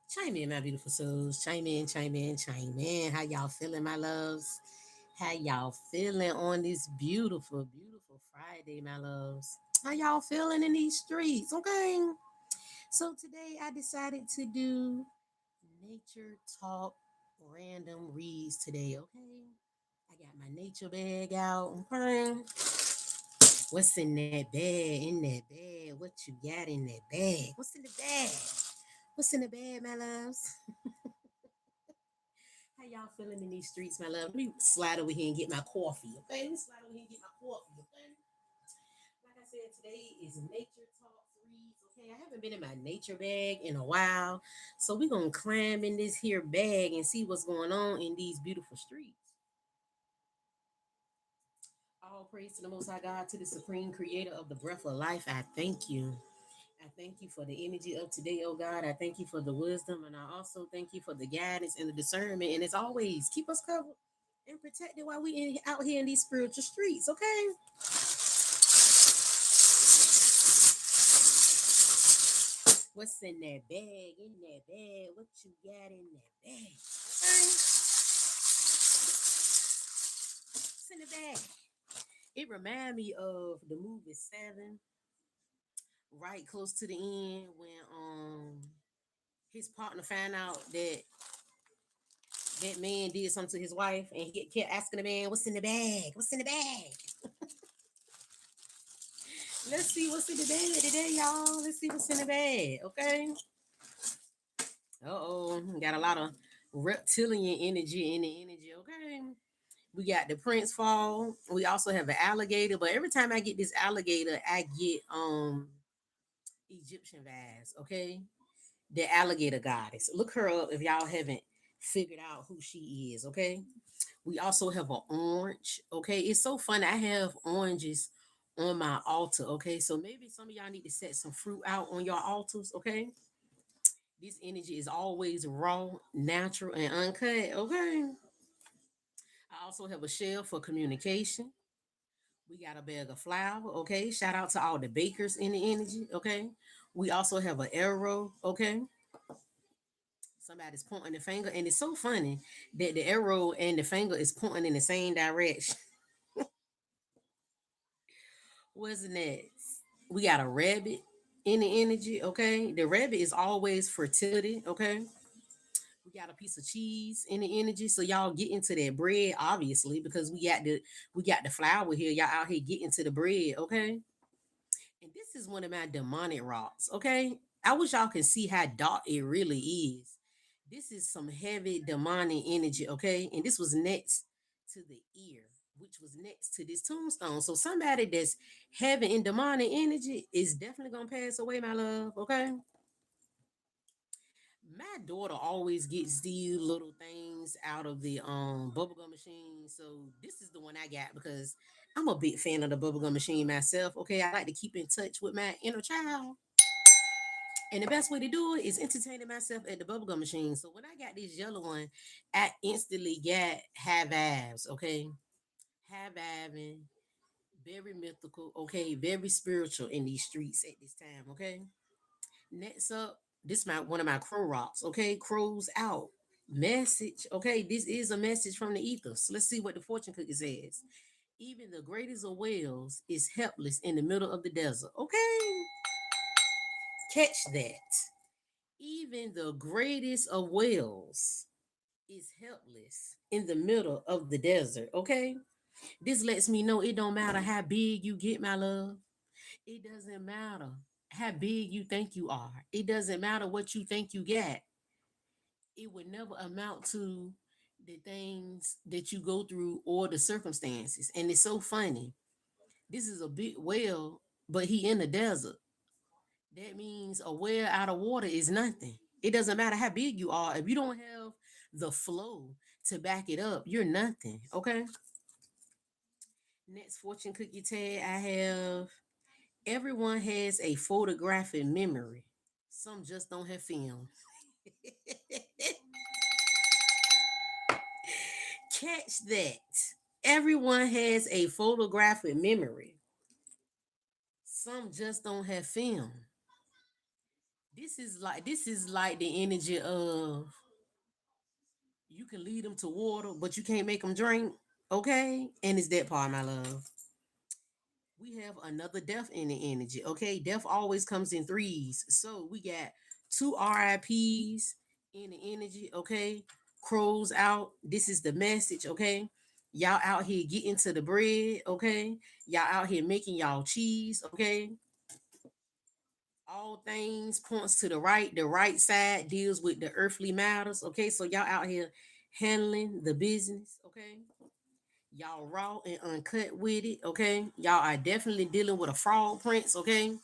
Chime in, my beautiful souls. Chime in, chime in, chime in. How y'all feeling, my loves? How y'all feeling on this beautiful, beautiful Friday, my loves? How y'all feeling in these streets? Okay. So today I decided to do nature talk random reads today, okay? I got my nature bag out. Okay. What's in that bag? In that bag? What you got in that bag? What's in the bag? What's in the bag, my loves? How y'all feeling in these streets, my love? Let me slide over here and get my coffee, okay? Let me slide over here and get my coffee, okay? Like I said, today is Nature Talk Threes, okay? I haven't been in my nature bag in a while, so we're gonna climb in this here bag and see what's going on in these beautiful streets. All praise to the Most High God, to the Supreme Creator of the breath of life. I thank you. I thank you for the energy of today, oh God. I thank you for the wisdom, and I also thank you for the guidance and the discernment. And as always, keep us covered and protected while out here in these spiritual streets, okay? What's in that bag? In that bag? What you got in that bag? Okay? What's in the bag? It reminds me of the movie Seven, right close to the end when his partner found out that man did something to his wife, and he kept asking the man, "What's in the bag? What's in the bag?" Let's see what's in the bag today, y'all. Let's see what's in the bag, okay? Got a lot of reptilian energy in the energy, okay? We got the Prince Fall. We also have an alligator, but every time I get this alligator, I get Egyptian vibes, okay? The alligator goddess. Look her up if y'all haven't figured out who she is, okay? We also have an orange. Okay, it's so fun. I have oranges on my altar. Okay, so maybe some of y'all need to set some fruit out on your altars. Okay, this energy is always raw, natural, and uncut. Okay, I also have a shell for communication. We got a bag of flour. Okay, shout out to all the bakers in the energy. Okay, we also have an arrow. Okay, somebody's pointing the finger, and it's so funny that the arrow and the finger is pointing in the same direction. What's next? We got a rabbit in the energy, okay? The rabbit is always fertility, okay? We got a piece of cheese in the energy. So y'all get into that bread, obviously, because we got the flour here. Y'all out here getting to the bread, okay? And this is one of my demonic rocks, okay? I wish y'all can see how dark it really is. This is some heavy demonic energy, okay? And this was next to the ear, which was next to this tombstone. So somebody that's heavy in demonic energy is definitely gonna pass away, my love, okay? My daughter always gets these little things out of the bubblegum machine. So this is the one I got because I'm a big fan of the bubblegum machine myself. Okay, I like to keep in touch with my inner child. And the best way to do it is entertaining myself at the bubblegum machine. So when I got this yellow one, I instantly got high vibes, okay? High vibing, very mythical, okay, very spiritual in these streets at this time, okay? Next up, this is my one of my crow rocks, okay? Crows out. Message, okay? This is a message from the ethers. Let's see what the fortune cookie says. Even the greatest of whales is helpless in the middle of the desert, okay? Catch that. Even the greatest of whales is helpless in the middle of the desert, okay? This lets me know it don't matter how big you get, my love. It doesn't matter how big you think you are. It doesn't matter what you think you got. It would never amount to the things that you go through or the circumstances. And it's so funny. This is a big whale, but he in the desert. That means a well out of water is nothing. It doesn't matter how big you are. If you don't have the flow to back it up, you're nothing. Okay. Next fortune cookie tag I have, everyone has a photographic memory. Some just don't have film. Catch that. Everyone has a photographic memory. Some just don't have film. This is like the energy of you can lead them to water, but you can't make them drink. Okay, and it's that part, my love. We have another death in the energy. Okay, death always comes in threes. So we got two RIPs in the energy. Okay, crows out. This is the message. Okay, y'all out here getting to the bread. Okay, y'all out here making y'all cheese. Okay, all things points to the right. The right side deals with the earthly matters. Okay, so y'all out here handling the business. Okay, y'all raw and uncut with it. Okay, y'all are definitely dealing with a fraud prince. Okay,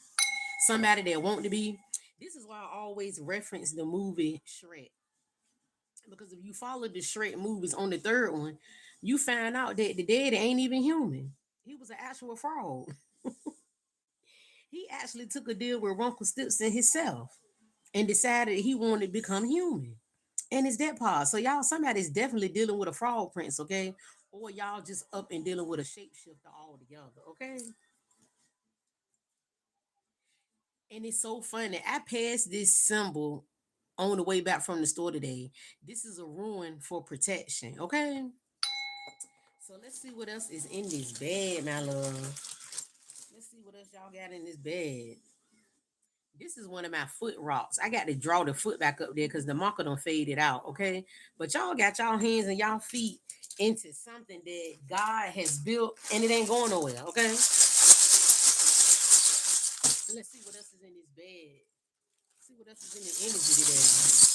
somebody that want to be. This is why I always reference the movie Shrek, because if you follow the Shrek movies on the third one, you find out that the daddy ain't even human. He was an actual fraud. He actually took a deal with Rumpelstiltskin himself and decided he wanted to become human. And it's that part. So y'all, somebody's definitely dealing with a fraud prince, okay? Or y'all just up and dealing with a shapeshifter all together, okay? And it's so funny. I passed this symbol on the way back from the store today. This is a ruin for protection, okay? So let's see what else is in this bed, my love. Let's see what else y'all got in this bed. This is one of my foot rocks. I got to draw the foot back up there because the marker don't fade it out, okay? But y'all got y'all hands and y'all feet into something that God has built and it ain't going nowhere, okay? Let's see what else is in this bed. See what else is in the energy today.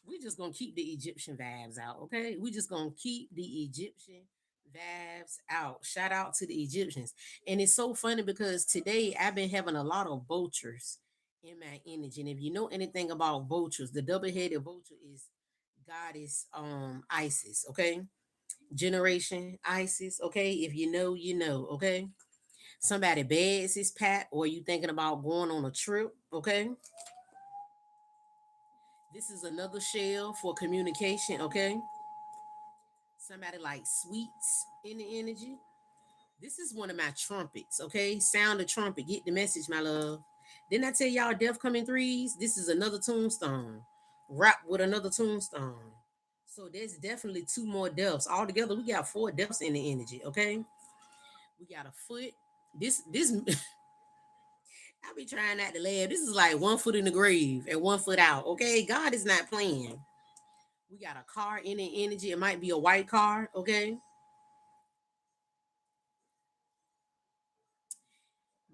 We just gonna keep the Egyptian vibes out, okay? We just gonna keep the Egyptian vibes out. Shout out to the Egyptians. And it's so funny because today I've been having a lot of vultures in my energy. And if you know anything about vultures, the double-headed vulture is goddess Isis, okay? Generation Isis, okay? If you know, you know, okay? Somebody beds is pat, or you thinking about going on a trip, okay? This is another shell for communication, okay? Somebody like sweets in the energy. This is one of my trumpets, okay? Sound the trumpet, get the message, my love. Didn't I tell y'all death come in threes? This is another tombstone. Wrap with another tombstone. So there's definitely two more deaths. Altogether, we got four deaths in the energy, okay? We got a foot. This I be trying not to laugh. This is like one foot in the grave and one foot out, okay? God is not playing. We got a car in the energy. It might be a white car, okay?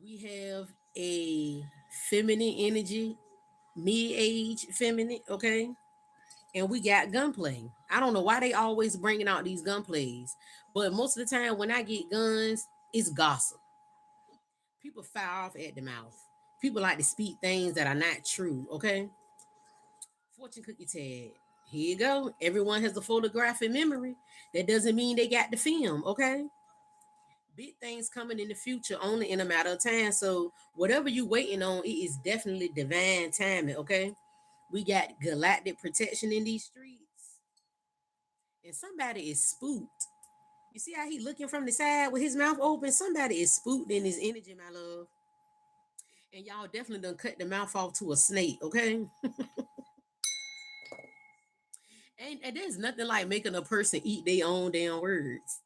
We have a feminine energy, mid-age feminine, okay? And we got gunplay. I don't know why they always bringing out these gunplays, but most of the time when I get guns, it's gossip. People fire off at the mouth. People like to speak things that are not true, okay? Fortune cookie tag. Here you go. Everyone has a photographic memory. That doesn't mean they got the film, okay? Big things coming in the future only in a matter of time. So whatever you waiting on, it is definitely divine timing. Okay, we got galactic protection in these streets, and somebody is spooked. You see how he looking from the side with his mouth open? Somebody is spooked in his energy, my love. And y'all definitely done cut the mouth off to a snake. Okay, and there's nothing like making a person eat their own damn words.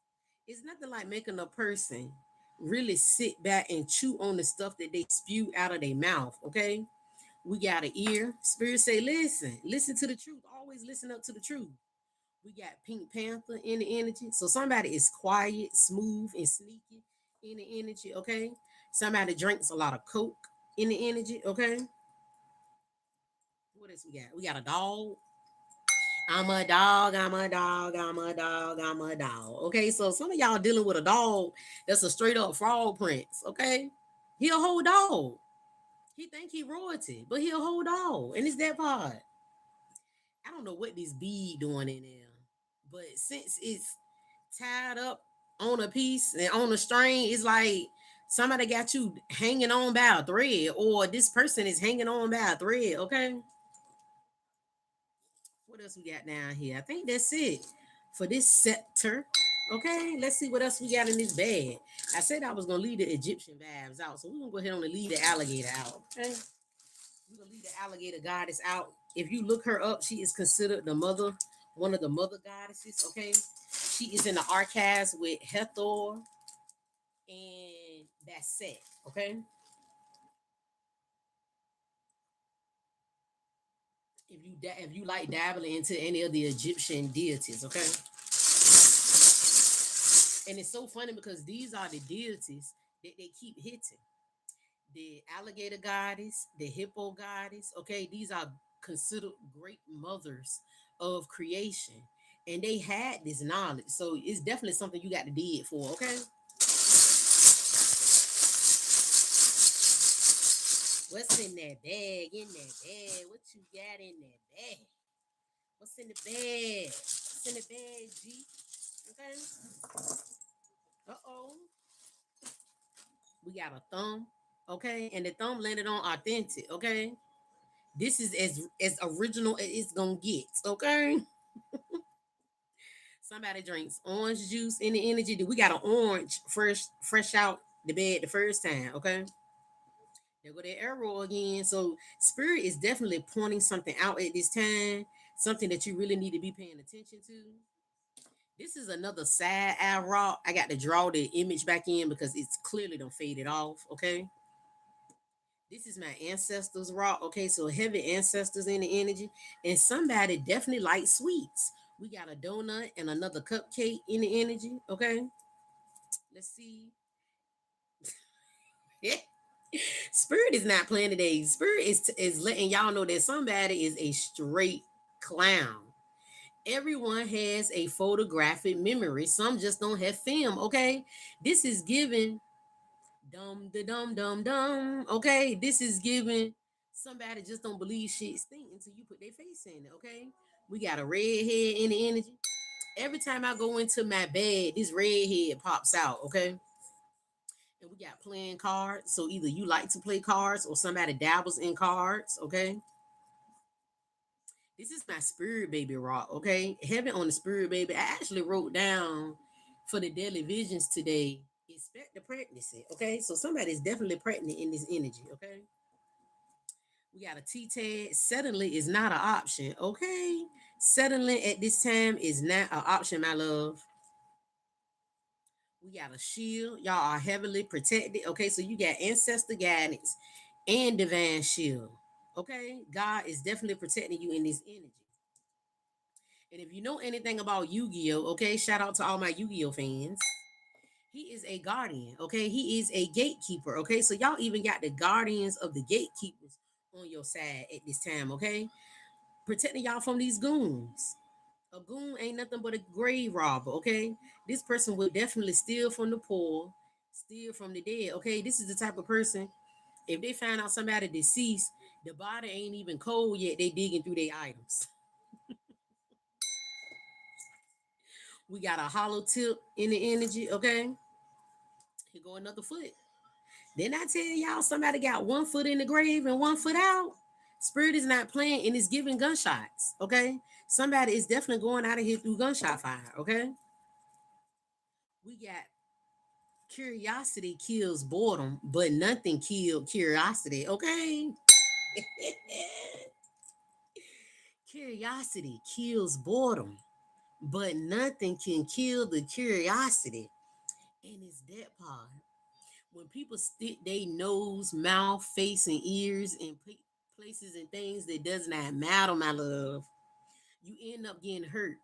It's nothing like making a person really sit back and chew on the stuff that they spew out of their mouth. Okay, we got an ear. Spirit say, listen, listen to the truth. Always listen up to the truth. We got Pink Panther in the energy. So somebody is quiet, smooth, and sneaky in the energy. Okay, somebody drinks a lot of coke in the energy. Okay, what else we got? We got a dog. I'm a dog, I'm a dog, I'm a dog, I'm a dog. Okay, so some of y'all dealing with a dog that's a straight up fraud prince. Okay, he a whole dog. He think he royalty, but he a whole dog, and it's that part. I don't know what this bead doing in there, but since it's tied up on a piece and on a string, it's like somebody got you hanging on by a thread, or this person is hanging on by a thread. Okay, what else we got down here? I think that's it for this sector. Okay, let's see what else we got in this bag. I said I was gonna leave the Egyptian vibes out, so we're gonna go ahead and leave the alligator out. Okay, we're gonna leave the alligator goddess out. If you look her up, she is considered the mother, one of the mother goddesses. Okay, she is in the archives with Hathor and Basset. Okay, if you like dabbling into any of the Egyptian deities. Okay, and it's so funny because these are the deities that they keep hitting. The alligator goddess, the hippo goddess. Okay, these are considered great mothers of creation, and they had this knowledge. So it's definitely something you got to dig for. Okay, what's in that bag? In that bag, what you got in that bag? What's in the bag? What's in the bag, G? Okay. Uh-oh. We got a thumb. Okay, and the thumb landed on authentic. Okay, this is as original as it's gonna get. Okay. Somebody drinks orange juice in the energy. We got an orange fresh out the bed the first time. Okay. There go that arrow again. So spirit is definitely pointing something out at this time, something that you really need to be paying attention to. This is another side eye rock. I got to draw the image back in because it's clearly done faded off. Okay. This is my ancestors rock. Okay, so heavy ancestors in the energy. And somebody definitely likes sweets. We got a donut and another cupcake in the energy. Okay. Let's see. Spirit is not playing today. Spirit is letting y'all know that somebody is a straight clown. Everyone has a photographic memory. Some just don't have film. Okay. This is giving dum da dum dum dum. Okay. This is giving somebody just don't believe shit stink until you put their face in it. Okay. We got a red head in the energy. Every time I go into my bed, this red head pops out. Okay. And we got playing cards. So either you like to play cards or somebody dabbles in cards. Okay. This is my spirit baby rock. Okay. Heaven on the spirit baby. I actually wrote down for the daily visions today. Expect the pregnancy. Okay. So somebody's definitely pregnant in this energy. Okay. We got a T tag. Suddenly is not an option. Okay. Suddenly at this time is not an option, my love. We got a shield. Y'all are heavily protected. Okay, so you got ancestor guidance and divine shield. Okay, God is definitely protecting you in this energy. And if you know anything about Yu-Gi-Oh, okay, shout out to all my Yu-Gi-Oh fans. He is a guardian. Okay, he is a gatekeeper. Okay, so y'all even got the guardians of the gatekeepers on your side at this time. Okay, protecting y'all from these goons. A goon ain't nothing but a grave robber, okay? This person will definitely steal from the poor, steal from the dead, okay? This is the type of person, if they find out somebody deceased, the body ain't even cold yet, they digging through their items. We got a hollow tip in the energy, okay? Here go another foot. Then I tell y'all somebody got 1 foot in the grave and 1 foot out. Spirit is not playing and it's giving gunshots, okay? Somebody is definitely going out of here through gunshot fire, okay? We got curiosity kills boredom, but nothing killed curiosity. Okay. Curiosity kills boredom, but nothing can kill the curiosity. And it's that part. When people stick their nose, mouth, face, and ears in places and things that does not matter, my love, you end up getting hurt.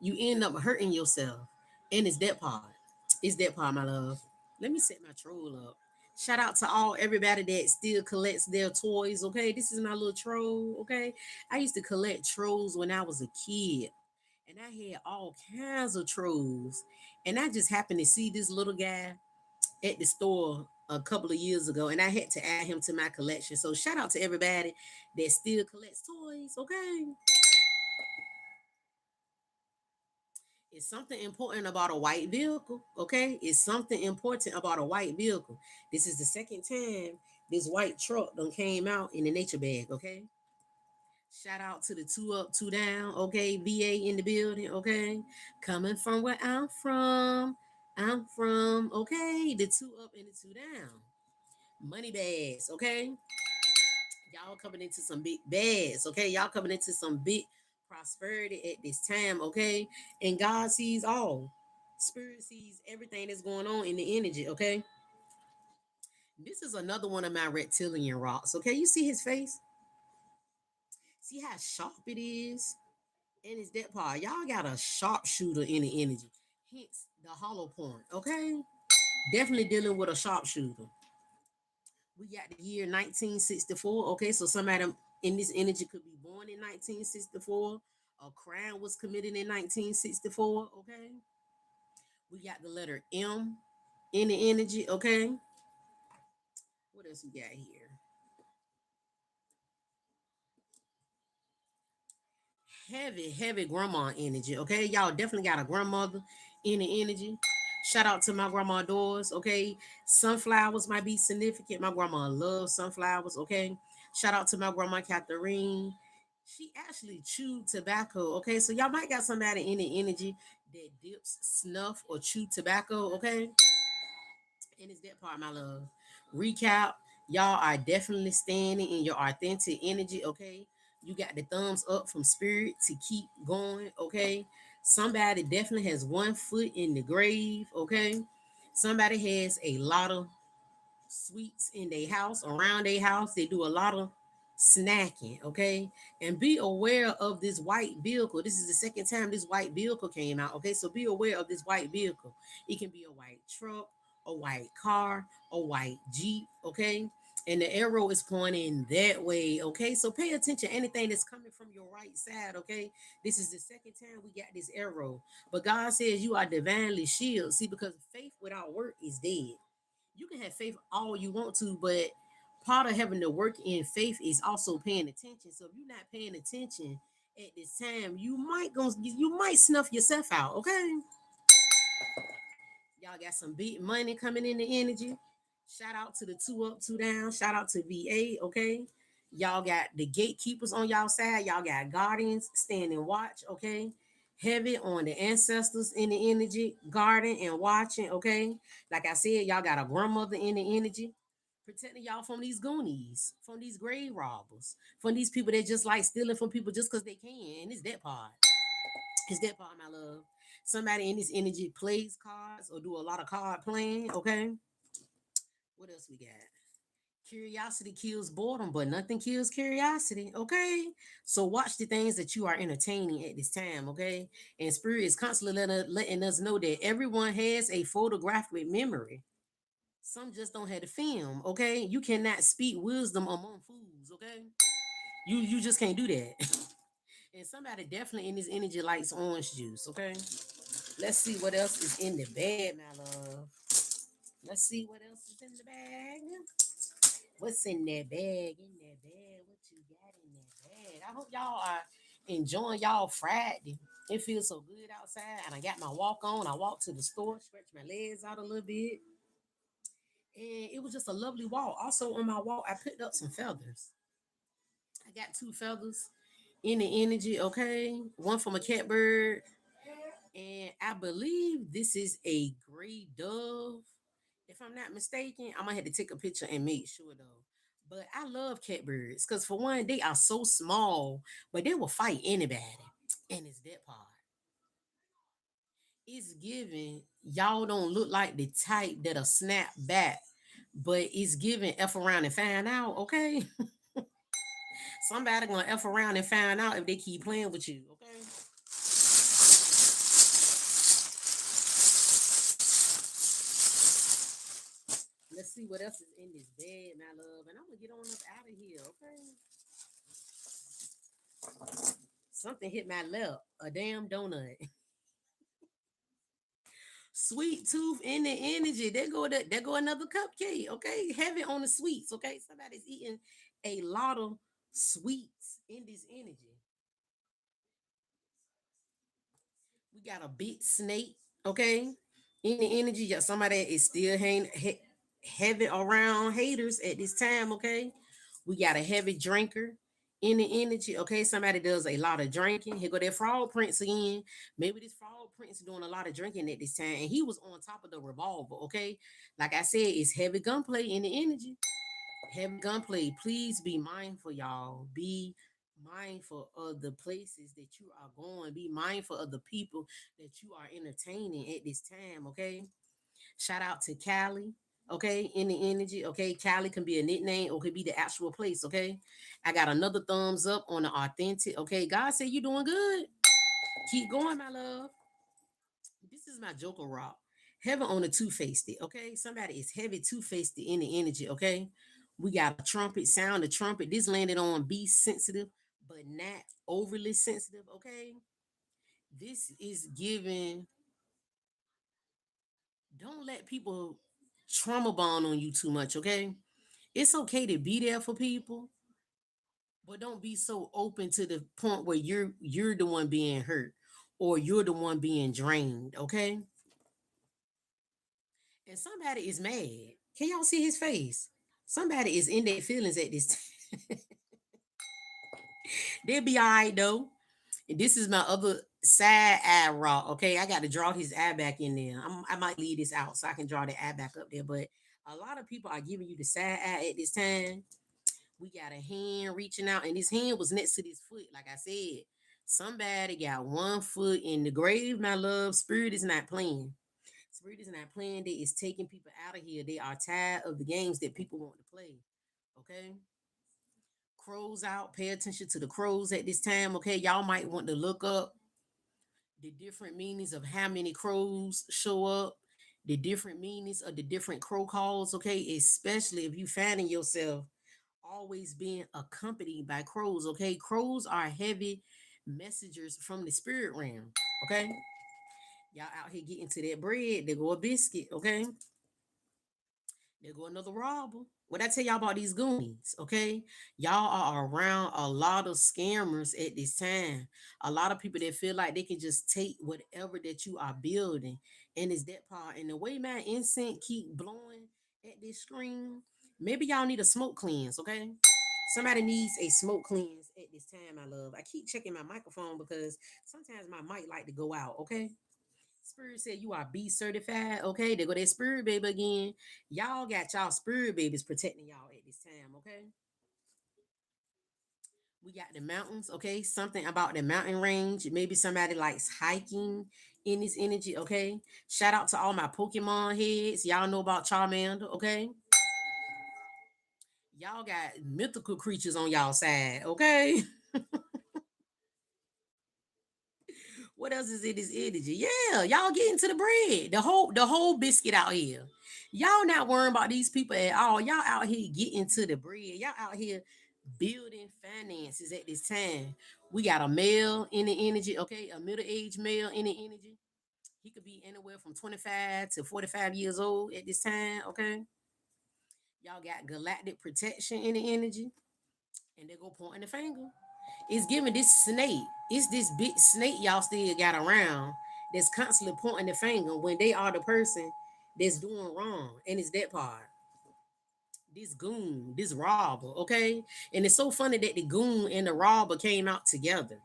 You end up hurting yourself. And it's that part. It's that part, my love. Let me set my troll up. Shout out to all everybody that still collects their toys. Okay, this is my little troll. Okay, I used to collect trolls when I was a kid, and I had all kinds of trolls. And I just happened to see this little guy at the store a couple of years ago, and I had to add him to my collection. So shout out to everybody that still collects toys. Okay, it's something important about a white vehicle. Okay, it's something important about a white vehicle. This is the second time this white truck done came out in the nature bag. Okay, Shout out to the two up, two down. Okay, VA in the building. Okay, coming from where I'm from. I'm from. Okay, the two up and the two down. Money bags. Okay, y'all coming into some big bags. Okay, y'all coming into some big prosperity at this time. Okay, and God sees all. Spirit sees everything that's going on in the energy. Okay, this is another one of my reptilian rocks. Okay, you see his face? See how sharp it is? And it's that part. Y'all got a sharpshooter in the energy. Hence the hollow point. Okay? Definitely dealing with a sharpshooter. We got the year 1964. Okay, so somebody in this energy could be born in 1964. A crime was committed in 1964. Okay? We got the letter M in the energy. Okay? What else we got here? Heavy grandma energy. Okay, y'all definitely got a grandmother in the energy. Shout out to my grandma doors. Okay, sunflowers might be significant. My grandma loves sunflowers. Okay, shout out to my grandma Catherine. She actually chewed tobacco. Okay, so y'all might got somebody in the energy that dips snuff or chew tobacco. Okay, and it's that part, my love. Recap, y'all are definitely standing in your authentic energy, okay? You got the thumbs up from spirit to keep going, okay? Somebody definitely has one foot in the grave, okay? Somebody has a lot of sweets in their house, around their house. They do a lot of snacking, okay? And be aware of this white vehicle. This is the second time this white vehicle came out, okay? So be aware of this white vehicle. It can be a white truck, a white car, a white Jeep, okay? And the arrow is pointing that way, okay? So pay attention anything that's coming from your right side, okay? This is the second time we got this arrow. But God says you are divinely shielded. See, because faith without work is dead. You can have faith all you want to, but part of having to work in faith is also paying attention. So if you're not paying attention at this time, you might snuff yourself out. Okay, y'all got some big money coming in the energy. Shout out to the two up, two down. Shout out to VA. Okay, y'all got the gatekeepers on y'all side. Y'all got guardians standing watch. Okay, heavy on the ancestors in the energy, guarding and watching. Okay, like I said, y'all got a grandmother in the energy protecting y'all from these goonies, from these grave robbers, from these people that just like stealing from people just because they can. And it's that part. It's that part, my love. Somebody in this energy plays cards or do a lot of card playing. Okay. What else we got? Curiosity kills boredom, but nothing kills curiosity. Okay. So watch the things that you are entertaining at this time. Okay. And Spirit is constantly letting us know that everyone has a photographic memory. Some just don't have the film. Okay. You cannot speak wisdom among fools. Okay. You just can't do that. And somebody definitely in this energy likes orange juice. Okay. Let's see what else is in the bag, my love. Let's see what else is in the bag. What's in that bag? In that bag? What you got in that bag? I hope y'all are enjoying y'all Friday. It feels so good outside, and I got my walk on. I walked to the store, stretched my legs out a little bit, and it was just a lovely walk. Also, on my walk, I picked up some feathers. I got two feathers in the energy. Okay, one from a catbird, and I believe this is a gray dove. If I'm not mistaken, I might have to take a picture and make sure though. But I love catbirds because for one, they are so small, but they will fight anybody. And it's that part. It's giving y'all don't look like the type that'll snap back, but it's giving F around and find out, okay? Somebody gonna F around and find out if they keep playing with you, okay? Let's see what else is in this bed, my love. And I'm gonna get on up out of here, okay? Something hit my lip. A damn donut. Sweet tooth in the energy. There go another cupcake. Okay. Heavy on the sweets. Okay. Somebody's eating a lot of sweets in this energy. We got a big snake. Okay. In the energy. Yeah, somebody is still heavy around haters at this time. Okay. We got a heavy drinker in the energy. Okay, somebody does a lot of drinking. Here go that fraud prince again. Maybe this fraud prince doing a lot of drinking at this time, and he was on top of the revolver. Okay, like I said, it's heavy gunplay in the energy. Heavy gunplay. Please be mindful, y'all. Be mindful of the places that you are going. Be mindful of the people that you are entertaining at this time. Okay. Shout out to Cali. Okay, in the energy. Okay, Cali can be a nickname or could be the actual place. Okay, I got another thumbs up on the authentic. Okay, God said you doing good. Keep going, my love. This is my Joker rock. Heaven on the two-faced. Okay, somebody is heavy two-faced in the energy. Okay, we got a trumpet sound. The trumpet. This landed on be sensitive, but not overly sensitive. Okay, this is giving. Don't let people trauma bond on you too much. Okay, it's okay to be there for people, but don't be so open to the point where you're the one being hurt or you're the one being drained. Okay, and somebody is mad. Can y'all see his face? Somebody is in their feelings at this time. They'll be all right though. And this is my other side eye raw. Okay, I got to draw his eye back in there. I might leave this out so I can draw the eye back up there. But a lot of people are giving you the side eye at this time. We got a hand reaching out, and his hand was next to this foot. Like I said, somebody got one foot in the grave. My love, spirit is not playing. Spirit is not playing. They is taking people out of here. They are tired of the games that people want to play. Okay, crows out. Pay attention to the crows at this time. Okay, y'all might want to look up the different meanings of how many crows show up, the different meanings of the different crow calls. Okay, especially if you finding yourself always being accompanied by crows. Okay, crows are heavy messengers from the spirit realm. Okay, y'all out here getting to that bread. There go a biscuit. Okay, there go another robber. What I tell y'all about these goonies, okay? Y'all are around a lot of scammers at this time. A lot of people that feel like they can just take whatever that you are building, and it's that part. And the way my incense keep blowing at this screen, maybe y'all need a smoke cleanse, okay? Somebody needs a smoke cleanse at this time, my love. I keep checking my microphone because sometimes my mic like to go out, okay? Spirit said you are B certified. Okay, there go that spirit baby again. Y'all got y'all spirit babies protecting y'all at this time. Okay, we got the mountains. Okay, something about the mountain range. Maybe somebody likes hiking in this energy. Okay, shout out to all my Pokemon heads. Y'all know about Charmander. Okay, y'all got mythical creatures on y'all side. Okay, what else is in this energy? Yeah, y'all getting to the bread. The whole biscuit out here. Y'all not worrying about these people at all. Y'all out here getting to the bread. Y'all out here building finances at this time. We got a male in the energy, okay? A middle-aged male in the energy. He could be anywhere from 25 to 45 years old at this time, okay? Y'all got galactic protection in the energy. And they go pointing the finger. It's giving this snake. It's this big snake y'all still got around that's constantly pointing the finger when they are the person that's doing wrong. And it's that part. This goon, this robber, okay? And it's so funny that the goon and the robber came out together.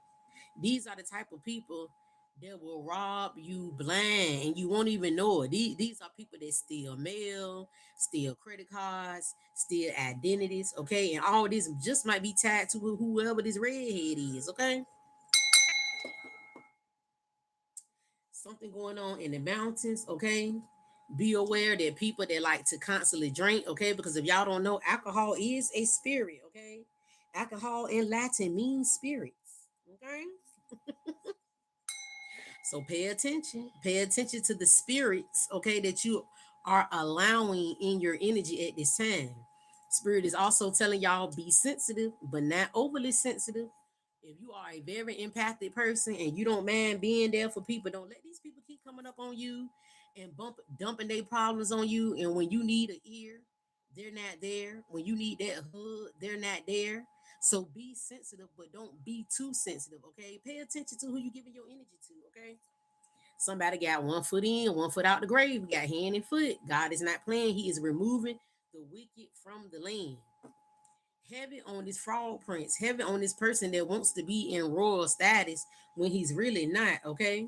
These are the type of people that will rob you blind and you won't even know it. These are people that steal mail, steal credit cards, steal identities, okay? And all this just might be tied to whoever this redhead is, okay? Something going on in the mountains, okay? Be aware that people that like to constantly drink, okay? Because if y'all don't know, alcohol is a spirit, okay? Alcohol in Latin means spirits, okay? So pay attention. Pay attention to the spirits, okay, that you are allowing in your energy at this time. Spirit is also telling y'all be sensitive, but not overly sensitive. If you are a very empathic person and you don't mind being there for people, don't let these people keep coming up on you and dumping their problems on you. And when you need an ear, they're not there. When you need that hug, they're not there. So be sensitive, but don't be too sensitive. Okay. Pay attention to who you're giving your energy to. Okay. Somebody got one foot in, one foot out the grave. We got hand and foot. God is not playing. He is removing the wicked from the land. Heavy on this fraud prince, heavy on this person that wants to be in royal status when he's really not, okay?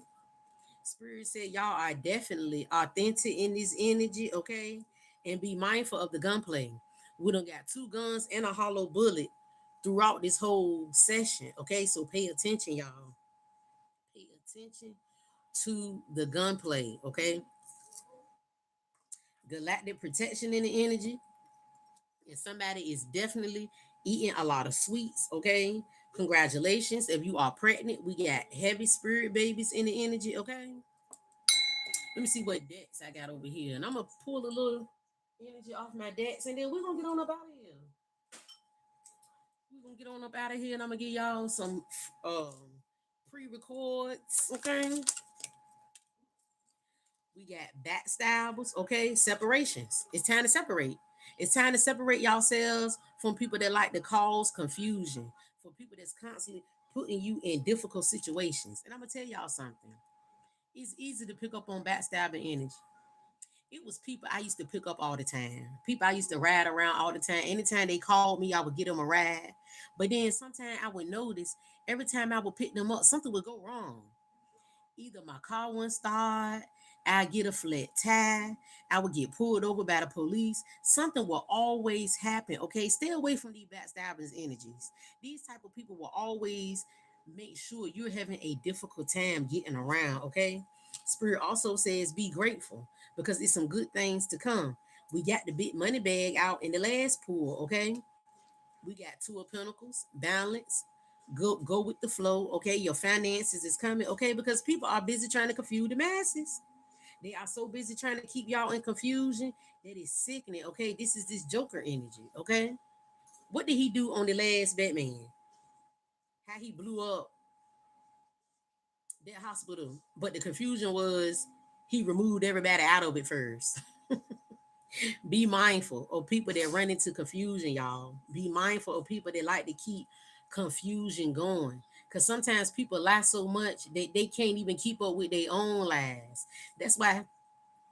Spirit said y'all are definitely authentic in this energy, okay? And be mindful of the gunplay. We done got two guns and a hollow bullet throughout this whole session, okay? So pay attention, y'all. Pay attention to the gunplay, okay? Galactic protection in the energy. And somebody is definitely eating a lot of sweets, okay? Congratulations. If you are pregnant, we got heavy spirit babies in the energy, okay? Let me see what decks I got over here. And I'm going to pull a little energy off my decks and then we're going to get on up out of here. We're going to get on up out of here and I'm going to give y'all some pre-records, okay? We got backstabbers, okay? Separations. It's time to separate. It's time to separate yourselves from people that like to cause confusion, from people that's constantly putting you in difficult situations. And I'm going to tell y'all something. It's easy to pick up on backstabbing energy. It was people I used to pick up all the time. People I used to ride around all the time. Anytime they called me, I would get them a ride. But then sometimes I would notice every time I would pick them up, something would go wrong. Either my car wouldn't start, I get a flat tire, I would get pulled over by the police. Something will always happen. Okay, stay away from these backstabbers energies. These type of people will always make sure you're having a difficult time getting around. Okay, Spirit also says be grateful because it's some good things to come. We got the big money bag out in the last pool. Okay, we got two of pentacles, balance, go with the flow. Okay, your finances is coming. Okay, because people are busy trying to confuse the masses. They are so busy trying to keep y'all in confusion that it's sickening. Okay, this is this Joker energy. Okay, what did he do on the last Batman? How he blew up that hospital, but the confusion was he removed everybody out of it first. Be mindful of people that run into confusion, y'all. Be mindful of people that like to keep confusion going. Because sometimes people lie so much that they can't even keep up with their own lies. That's why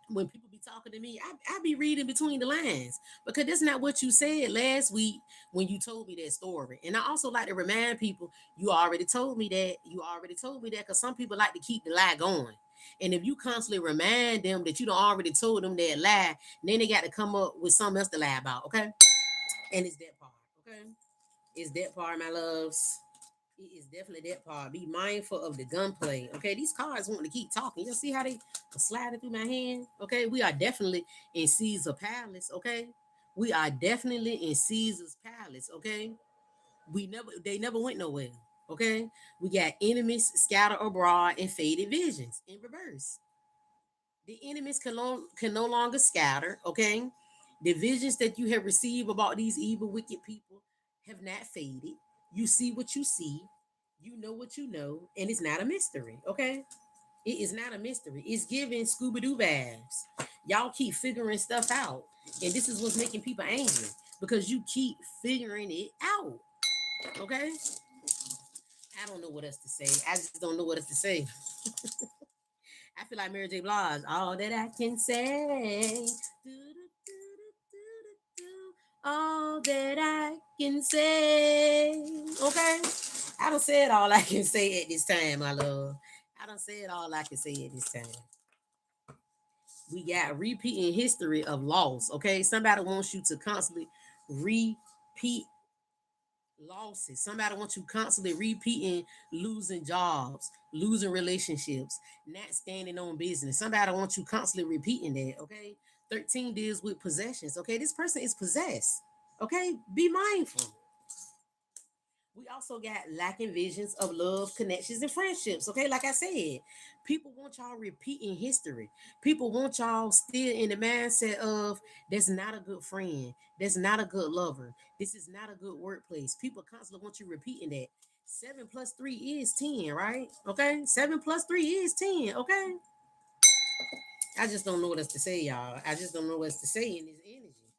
when people be talking to me, I be reading between the lines because that's not what you said last week when you told me that story. And I also like to remind people, you already told me that. You already told me that because some people like to keep the lie going. And if you constantly remind them that you don't already told them that lie, then they got to come up with something else to lie about, okay? And it's that part, okay? It's that part, my loves. It is definitely that part. Be mindful of the gunplay. Okay, these cards want to keep talking. You see how they are sliding through my hand? Okay, we are definitely in Caesar Palace. Okay, we are definitely in Caesar's Palace. Okay, they never went nowhere. Okay, we got enemies scattered abroad and faded visions in reverse. The enemies can no longer scatter. Okay, the visions that you have received about these evil, wicked people have not faded. You see what you see, you know what you know, and it's not a mystery. Okay, it is not a mystery. It's giving Scooby Doo vibes. Y'all keep figuring stuff out, and this is what's making people angry because you keep figuring it out. Okay, I don't know what else to say. I just don't know what else to say. I feel like Mary J. Blige. All that I can say. All that I can say. Okay? I don't say it all I can say at this time, my love. I don't say it all I can say at this time. We got repeating history of loss. Okay? Somebody wants you to constantly repeat losses. Somebody wants you constantly repeating losing jobs, losing relationships, not standing on business. Somebody wants you constantly repeating that. Okay. 13 deals with possessions. Okay. This person is possessed. Okay. Be mindful. We also got lacking visions of love, connections, and friendships. Okay, like I said, people want y'all repeating history. People want y'all still in the mindset of that's not a good friend, that's not a good lover, this is not a good workplace. People constantly want you repeating that. 7 plus 3 is 10, right? Okay, 7 plus 3 is 10. Okay, I just don't know what else to say, y'all. I just don't know what else to say in this energy.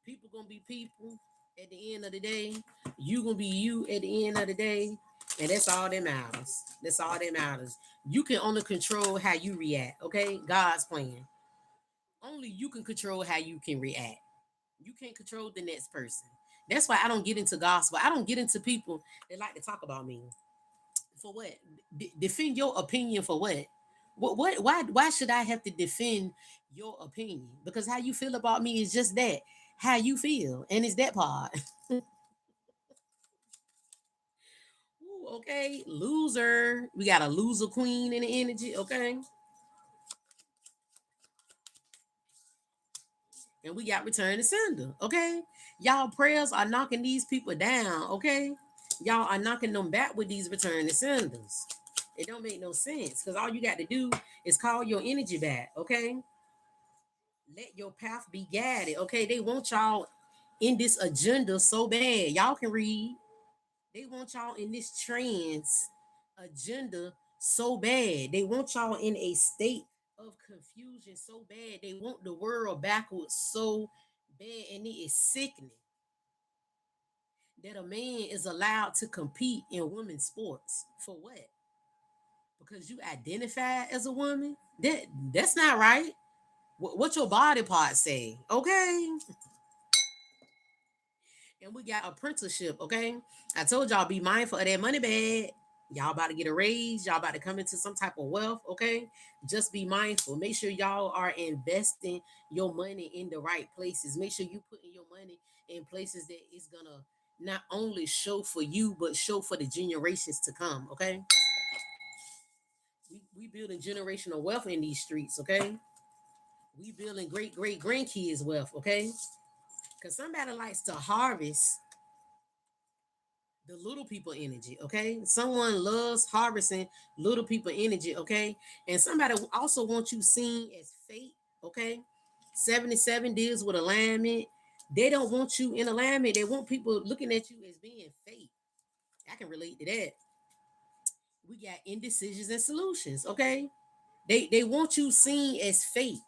People gonna be people at the end of the day. You gonna be you at the end of the day, and that's all that matters. That's all that matters. You can only control how you react. Okay, God's plan. Only you can control how you can react. You can't control the next person. That's why I don't get into gospel. I don't get into people that like to talk about me. For what? Defend your opinion for what? What? Why should I have to defend your opinion? Because how you feel about me is just that. How you feel, and it's that part. Ooh, okay, loser. We got a loser queen in the energy. Okay, and we got return to sender. Okay, y'all prayers are knocking these people down. Okay, y'all are knocking them back with these return to senders. It don't make no sense because all you got to do is call your energy back. Okay, let your path be guided. Okay, they want y'all in this agenda so bad. Y'all can read. They want y'all in this trans agenda so bad. They want y'all in a state of confusion so bad. They want the world backwards so bad, and it is sickening that a man is allowed to compete in women's sports. For what? Because you identify as a woman? That's not right. What your body parts say? Okay, and we got apprenticeship. Okay, I told y'all be mindful of that money bag. Y'all about to get a raise. Y'all about to come into some type of wealth. Okay, just be mindful. Make sure y'all are investing your money in the right places. Make sure you putting your money in places that is gonna not only show for you but show for the generations to come. Okay, we building generational wealth in these streets. Okay, we building great grandkids wealth. Okay, because somebody likes to harvest the little people energy, okay? Someone loves harvesting little people energy, okay? And somebody also wants you seen as fate, okay? 77 deals with alignment. They don't want you in alignment. They want people looking at you as being fate. I can relate to that. We got indecisions and solutions, okay? They want you seen as fate.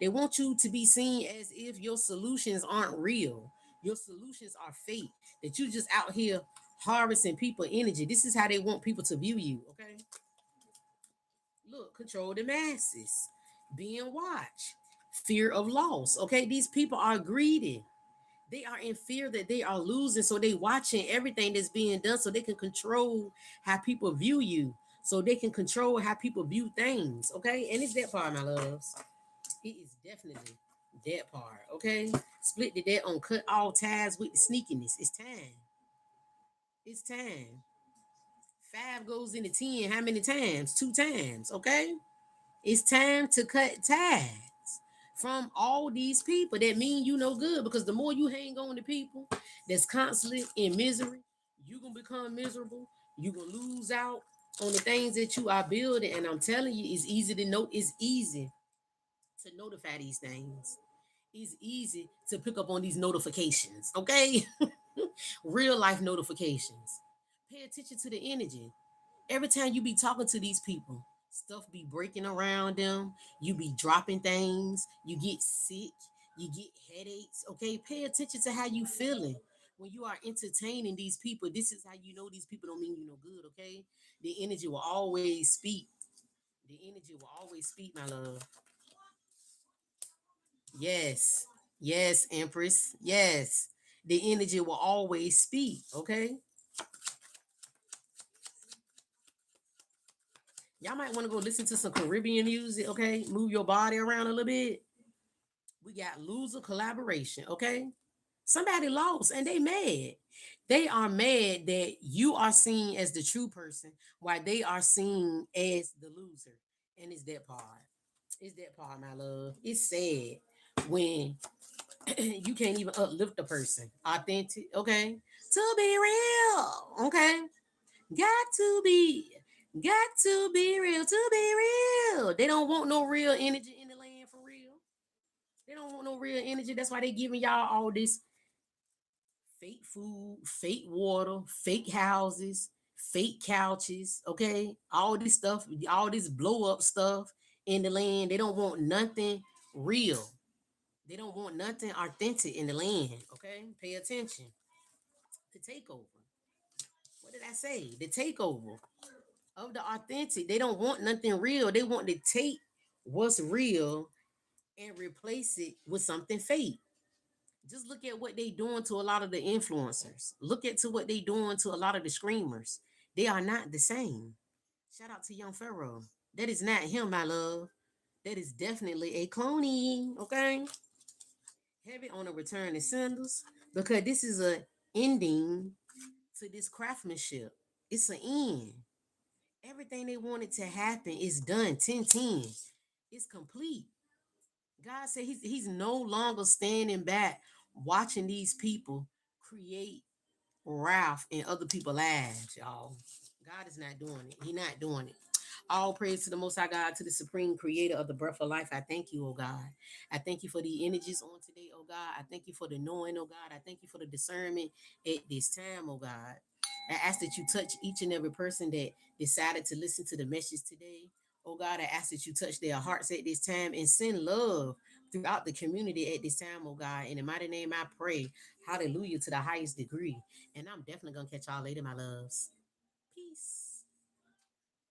They want you to be seen as if your solutions aren't real. Your solutions are fake. That you just out here harvesting people energy. This is how they want people to view you. Okay. Look, control the masses. Being watched. Fear of loss. Okay. These people are greedy. They are in fear that they are losing. So they watching everything that's being done so they can control how people view you. So they can control how people view things. Okay. And it's that part, my loves. It is definitely that part, okay? Split the debt on cut all ties with the sneakiness. It's time. It's time. Five goes into 10. How many times? Two times, okay? It's time to cut ties from all these people that mean you no good because the more you hang on to people that's constantly in misery, you're going to become miserable. You're going to lose out on the things that you are building. And I'm telling you, it's easy to know. It's easy to notify these things. It's easy to pick up on these notifications, okay? Real life notifications. Pay attention to the energy. Every time you be talking to these people, stuff be breaking around them. You be dropping things. You get sick. You get headaches. Okay, pay attention to how you feeling when you are entertaining these people. This is how you know these people don't mean you no good. Okay, the energy will always speak. The energy will always speak, my love. Yes. Yes, Empress. Yes. The energy will always speak. Okay. Y'all might want to go listen to some Caribbean music. Okay. Move your body around a little bit. We got loser collaboration. Okay. Somebody lost and they mad. They are mad that you are seen as the true person while they are seen as the loser. And it's that part. It's that part, my love. It's sad when you can't even uplift a person. Authentic, okay? To be real, okay? Got to be, got to be real, to be real. They don't want no real energy in the land for real. They don't want no real energy. That's why they giving y'all all this fake food, fake water, fake houses, fake couches, okay? All this stuff, all this blow up stuff in the land. They don't want nothing real. They don't want nothing authentic in the land. Okay, pay attention. The takeover. What did I say? The takeover of the authentic. They don't want nothing real. They want to take what's real and replace it with something fake. Just look at what they doing to a lot of the influencers. Look at to what they doing to a lot of the screamers. They are not the same. Shout out to Young Pharaoh. That is not him, my love. That is definitely a cloney. Okay. Heavy on the return of sandals because this is a ending to this craftsmanship. It's an end. Everything they wanted to happen is done. 10-10. It's complete. God said he's no longer standing back watching these people create wrath in other people's lives, y'all. God is not doing it. He not doing it. All praise to the Most High God, to the Supreme Creator of the breath of life. I thank you, oh God. I thank you for the energies on today, oh God. I thank you for the knowing, oh God. I thank you for the discernment at this time, oh God. I ask that you touch each and every person that decided to listen to the message today. Oh God, I ask that you touch their hearts at this time and send love throughout the community at this time, oh God. In the mighty name I pray. Hallelujah to the highest degree. And I'm definitely gonna catch y'all later, my loves.